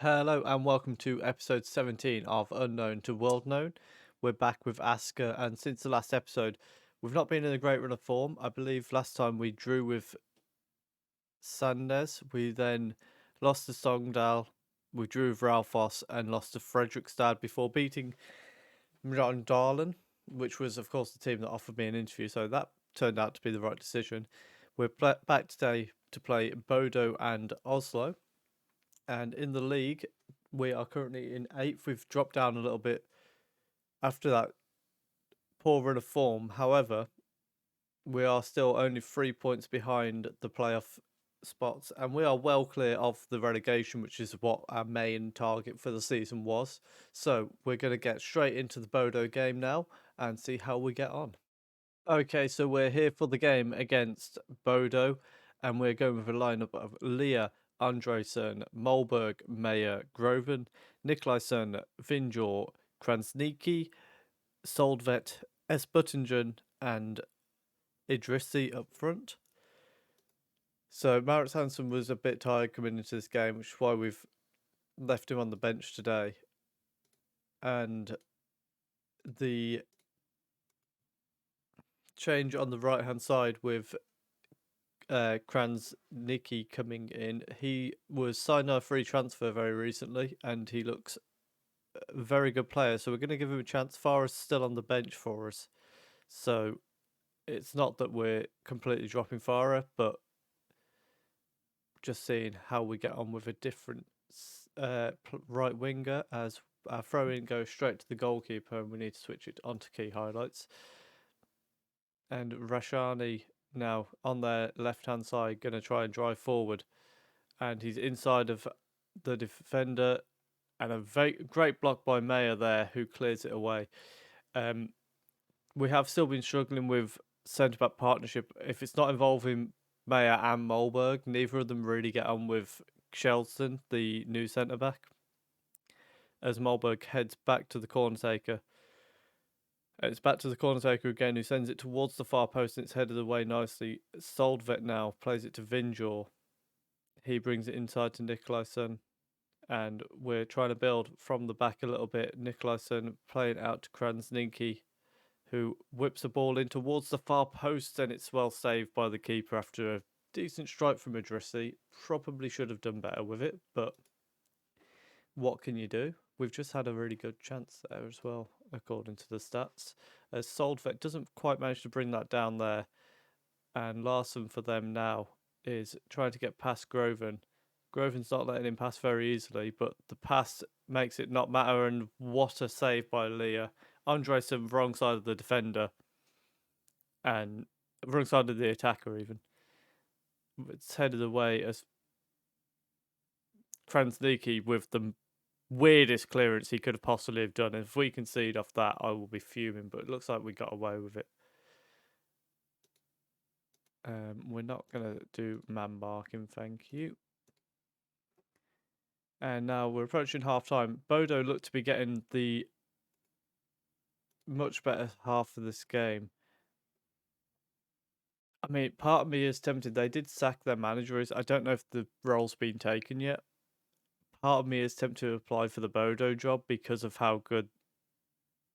Hello and welcome to episode 17 of Unknown to World Known. We're back with Asker, and since the last episode, we've not been in a great run of form. I believe last time we drew with Sandnes, we then lost to Sogndal, we drew with Ralphos, and lost to Fredrikstad before beating Mjøndalen, which was, of course, the team that offered me an interview, so that turned out to be the right decision. We're back today to play Bodo and Oslo. And in the league, we are currently in 8th. We've dropped down a little bit after that poor run of form. However, we are still only 3 points behind the playoff spots, and we are well clear of the relegation, which is what our main target for the season was. So we're going to get straight into the Bodo game now and see how we get on. Okay, so we're here for the game against Bodo, and we're going with a lineup of Leah, Andresen, Molberg, Meyer, Groven, Niklaisen, Vinjor, Kransniki, Soldvet, Esbuttingen, and Idrissi up front. So Marit Hansen was a bit tired coming into this game, which is why we've left him on the bench today. And the change on the right hand side with Kransniki coming in. He was signed on a free transfer very recently, and he looks a very good player. So we're going to give him a chance. Farah's still on the bench for us, so it's not that we're completely dropping Farah, but just seeing how we get on with a different right winger, as our throw in goes straight to the goalkeeper, and we need to switch it onto key highlights. And Rashani now on their left hand side, going to try and drive forward, and he's inside of the defender, and a very great block by Mayer there, who clears it away. We have still been struggling with centre back partnership. If it's not involving Mayer and Molberg, neither of them really get on with Shelston, the new centre back, as Molberg heads back to the corner taker. It's back to the corner taker again, who sends it towards the far post, and it's headed away nicely. Soldvet now plays it to Vinjor. He brings it inside to Niklaisen, and we're trying to build from the back a little bit. Niklaisen playing out to Kransniki, who whips the ball in towards the far post, and it's well saved by the keeper after a decent strike from Idrissi. Probably should have done better with it, but what can you do? We've just had a really good chance there as well, according to the stats. As Soldvet doesn't quite manage to bring that down there, and Larson for them now is trying to get past Groven. Groven's not letting him pass very easily, but the pass makes it not matter, and what a save by Leah. Andresen wrong side of the defender, and wrong side of the attacker even. It's headed away as Kransniki with the weirdest clearance he could have possibly have done. If we concede off that, I will be fuming, but it looks like we got away with it. We're not going to do man marking, thank you. And now we're approaching half time. Bodo looked to be getting the much better half of this game. I mean, part of me is tempted. They did sack their manager. I don't know if the role's been taken yet. Part of me is tempted to apply for the Bodo job because of how good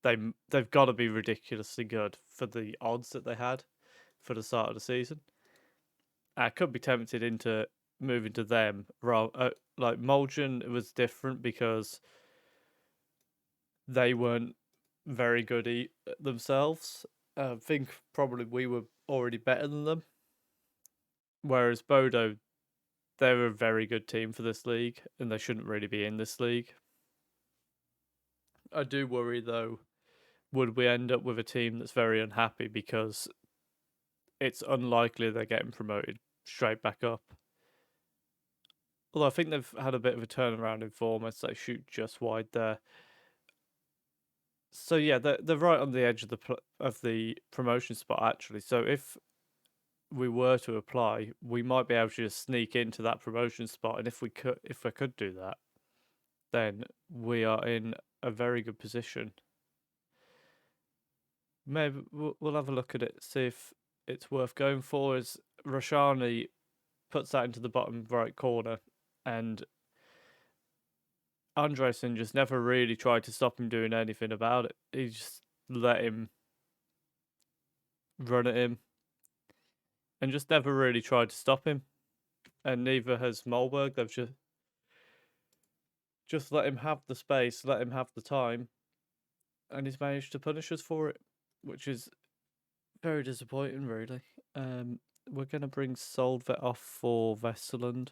they've got to be ridiculously good for the odds that they had for the start of the season. I could be tempted into moving to them. Like Mulgen was different because they weren't very good themselves. I think probably we were already better than them. Whereas Bodo, they're a very good team for this league, and they shouldn't really be in this league. I do worry though, would we end up with a team that's very unhappy because it's unlikely they're getting promoted straight back up. Although I think they've had a bit of a turnaround in form as they shoot just wide there. So yeah, they're right on the edge of the promotion spot actually. So if we were to apply, we might be able to just sneak into that promotion spot, and if we could do that, then we are in a very good position. Maybe we'll have a look at it, see if it's worth going for. As Roshani puts that into the bottom right corner, and Andresen just never really tried to stop him doing anything about it. He just let him run at him and just never really tried to stop him. And neither has Molberg. They've just let him have the space, let him have the time, and he's managed to punish us for it, which is very disappointing, really. We're going to bring Solvet off for Vesterland.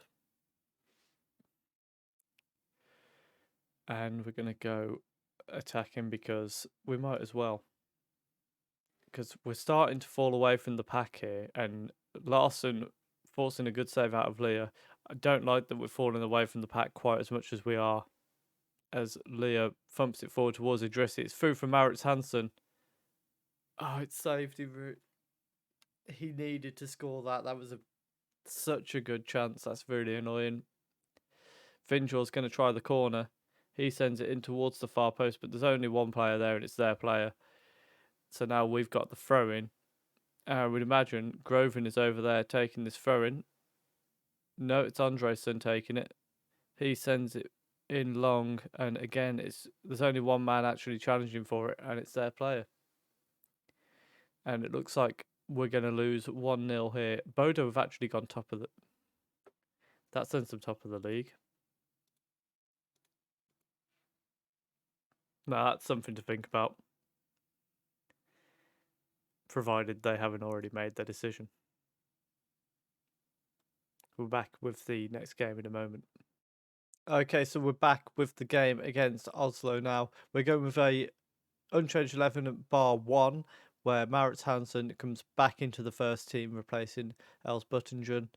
And we're going to go attack him because we might as well. Because we're starting to fall away from the pack here, and Larson forcing a good save out of Leah. I don't like that we're falling away from the pack quite as much as we are. As Leah thumps it forward towards Idrissi. It's through from Maurits Hansen. Oh, it's saved him. He needed to score that. That was such a good chance. That's really annoying. Vinjor's going to try the corner. He sends it in towards the far post, but there's only one player there, and it's their player. So now we've got the throw-in. I would imagine Groven is over there taking this throw-in. No, it's Andresen taking it. He sends it in long, and again, there's only one man actually challenging for it, and it's their player. And it looks like we're going to lose 1-0 here. Bodo have actually gone top of the... That sends them top of the league. Now, that's something to think about. Provided they haven't already made their decision. We're back with the next game in a moment. Okay, so we're back with the game against Oslo now. We're going with a unchanged 11 at bar 1, where Maurits Hansen comes back into the first team, replacing Els Buttingen.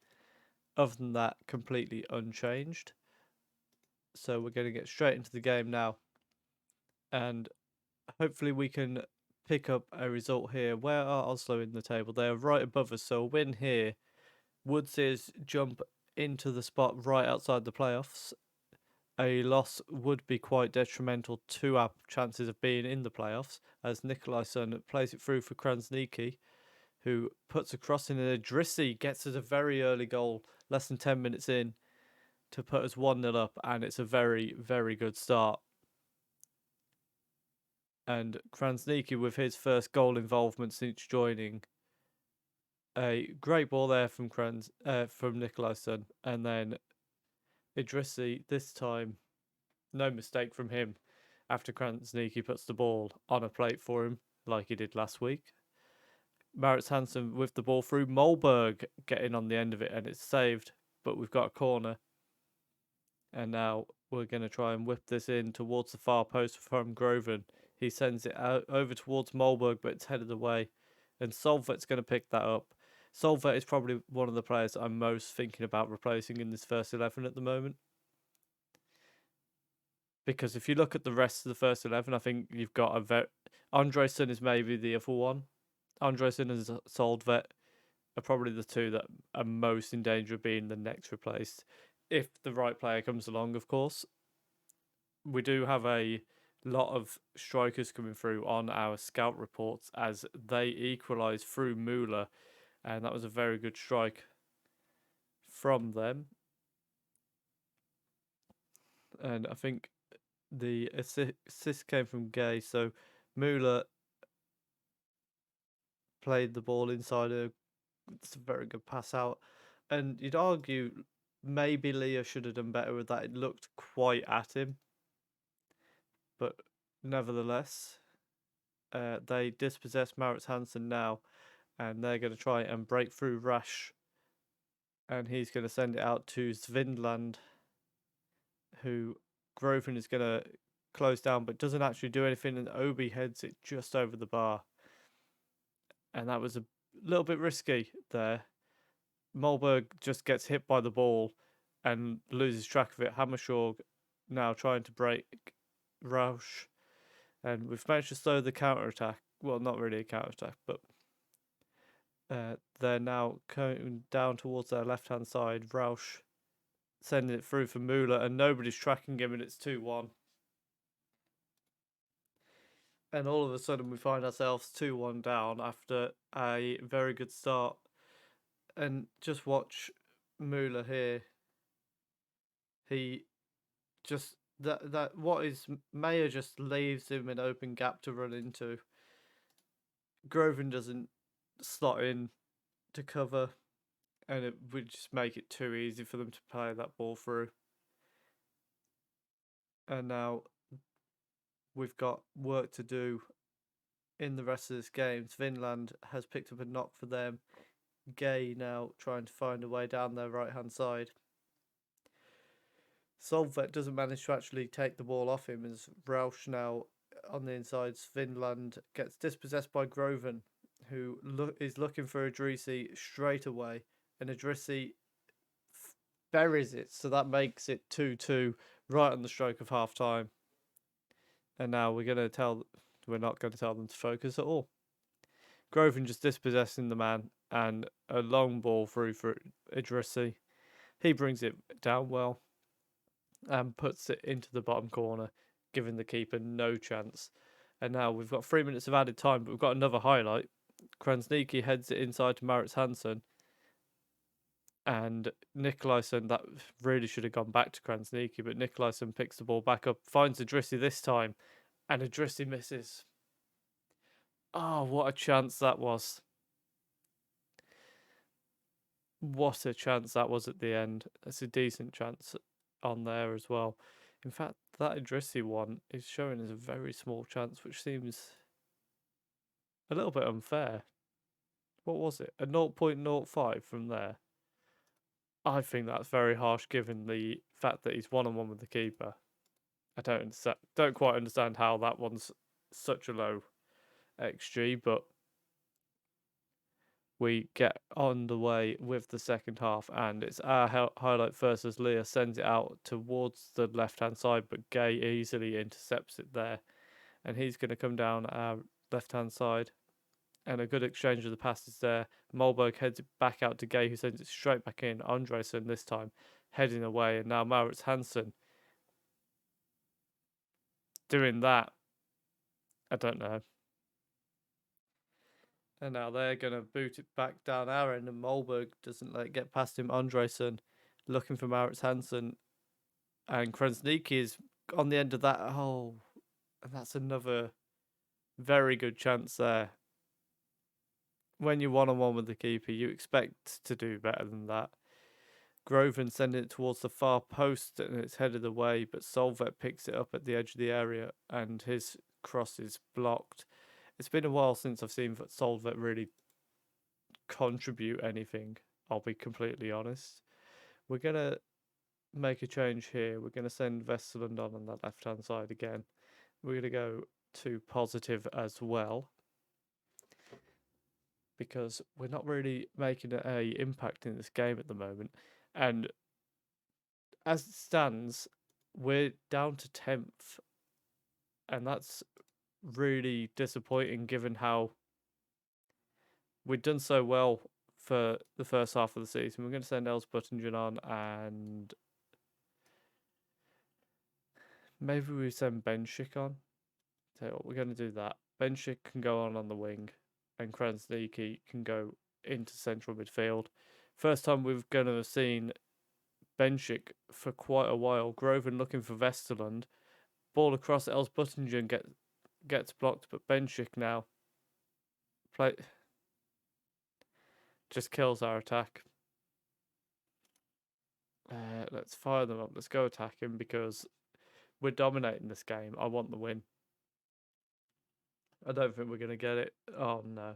Other than that, completely unchanged. So we're going to get straight into the game now. And hopefully we can pick up a result here. Where are Oslo in the table? They are right above us, so a win here would see us jump into the spot right outside the playoffs. A loss would be quite detrimental to our chances of being in the playoffs, as Nikolaisen plays it through for Krasniki, who puts a cross in, and Idrissi gets us a very early goal, less than 10 minutes in, to put us 1-0 up, and it's a very, very good start. And Krasniki with his first goal involvement since joining. A great ball there from Nikolaisen, and then Idrissi this time, no mistake from him. After Krasniki puts the ball on a plate for him, like he did last week. Maurits Hansen with the ball through. Molberg getting on the end of it, and it's saved, but we've got a corner. And now we're going to try and whip this in towards the far post from Groven. He sends it out over towards Molberg, but it's headed away. And Solvet's going to pick that up. Solvet is probably one of the players I'm most thinking about replacing in this first 11 at the moment. Because if you look at the rest of the first 11, I think you've got Andresen is maybe the other one. Andresen and Solvet are probably the two that are most in danger of being the next replaced. If the right player comes along, of course. We do have a lot of strikers coming through on our scout reports as they equalise through Müller. And that was a very good strike from them. And I think the assist came from Gay. So Müller played the ball inside it's a very good pass out. And you'd argue maybe Leah should have done better with that. It looked quite at him. But nevertheless, they dispossess Maurits Hansen now. And they're going to try and break through Rasch. And he's going to send it out to Svindland, who Groven is going to close down, but doesn't actually do anything. And Obi heads it just over the bar. And that was a little bit risky there. Molberg just gets hit by the ball and loses track of it. Hammershog now trying to break Rausch. And we've managed to slow the counter-attack. Well, not really a counter-attack, but they're now going down towards their left-hand side. Rausch sending it through for Müller, and nobody's tracking him, and it's 2-1. And all of a sudden, we find ourselves 2-1 down after a very good start. And just watch Müller here. He just that what is Mayer just leaves him an open gap to run into. Groven doesn't slot in to cover, and it would just make it too easy for them to play that ball through. And now we've got work to do in the rest of this game. Vinland has picked up a knock for them. Gay now trying to find a way down their right hand side. Solvet doesn't manage to actually take the ball off him as Rausch now on the inside. Vinland gets dispossessed by Groven, who is looking for Idrissi straight away, and Idrissi buries it, so that makes it 2-2 right on the stroke of half time. And now we're not going to tell them to focus at all. Groven just dispossessing the man, and a long ball through for Idrissi. He brings it down well and puts it into the bottom corner, giving the keeper no chance. And now we've got 3 minutes of added time, but we've got another highlight. Krasniqi heads it inside to Maurits Hansen, and Nikolaisen, that really should have gone back to Krasniqi, but Nikolaisen picks the ball back up, finds Idrissi this time, and Idrissi misses. Oh, what a chance that was. What a chance that was at the end. It's a decent chance on there as well. In fact, that Idrissi one is showing as a very small chance, which seems a little bit unfair. What was it? A 0.05 from there? I think that's very harsh given the fact that he's one-on-one with the keeper. I don't quite understand how that one's such a low XG, but we get on the way with the second half, and it's our highlight first as Leah sends it out towards the left-hand side, but Gay easily intercepts it there, and he's going to come down our left-hand side, and a good exchange of the passes there. Molberg heads it back out to Gay, who sends it straight back in. Andresen this time heading away, and now Maurits Hansen doing that. I don't know. And now they're going to boot it back down our end, and Molberg doesn't let it get past him. Andresen looking for Maurits Hansen, and Krasniqi is on the end of that. Oh, and that's another very good chance there. When you're one-on-one with the keeper, you expect to do better than that. Groven sending it towards the far post, and it's headed away, but Solvet picks it up at the edge of the area, and his cross is blocked. It's been a while since I've seen Solvet really contribute anything, I'll be completely honest. We're going to make a change here. We're going to send Vesterland on that left-hand side again. We're going to go to positive as well, because we're not really making a impact in this game at the moment. And as it stands, we're down to 10th. And that's really disappointing given how we'd done so well for the first half of the season. We're going to send Els Buttingen on, and maybe we send Benchik on. Tell you what, we're going to do that. Benchik can go on the wing, and Krasniqi can go into central midfield. First time we're going to have seen Benchik for quite a while. Groven looking for Vesterland. Ball across, Els Buttingen gets blocked, but Benchik now just kills our attack. Let's fire them up. Let's go attack him because we're dominating this game. I want the win. I don't think we're going to get it. Oh, no.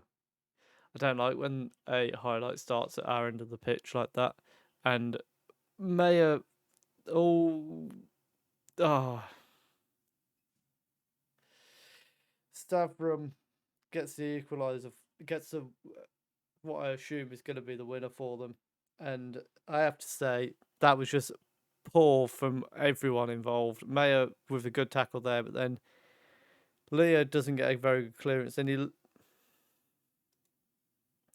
I don't like when a highlight starts at our end of the pitch like that. And Mayer... Oh... Stavrum gets the equaliser, gets what I assume is going to be the winner for them. And I have to say, that was just poor from everyone involved. Mayer with a good tackle there, but then Leah doesn't get a very good clearance, and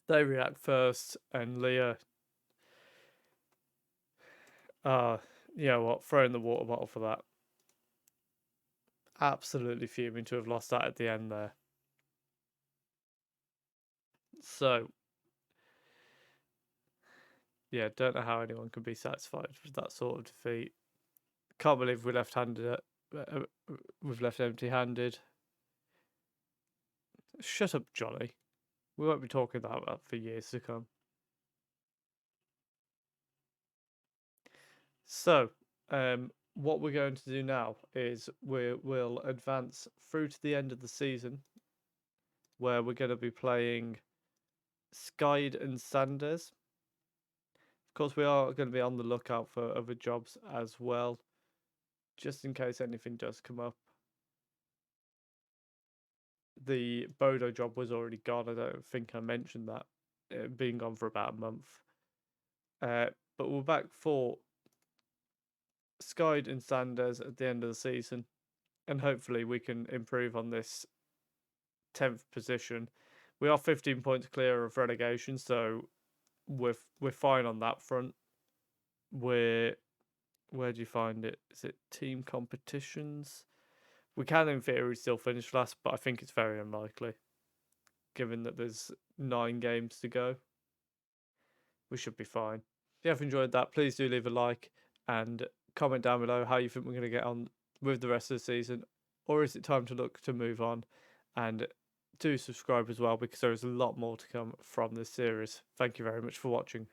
they react first, and Leah, you know what, throwing the water bottle for that. Absolutely fuming to have lost that at the end there. So, yeah, don't know how anyone can be satisfied with that sort of defeat. Can't believe we we've left empty-handed. Shut up, Johnny. We won't be talking about that for years to come. So, what we're going to do now is we'll advance through to the end of the season, where we're going to be playing Skyd and Sanders. Of course, we are going to be on the lookout for other jobs as well, just in case anything does come up. The Bodo job was already gone. I don't think I mentioned that. It being gone for about a month. But we're back for Skyd and Sanders at the end of the season, and hopefully we can improve on this 10th position. We are 15 points clear of relegation, so we're fine on that front. Where do you find it? Is it team competitions? We can, in theory, still finish last, but I think it's very unlikely, given that there's 9 games to go. We should be fine. If you have enjoyed that, please do leave a like and comment down below how you think we're going to get on with the rest of the season, or is it time to look to move on? And do subscribe as well, because there is a lot more to come from this series. Thank you very much for watching.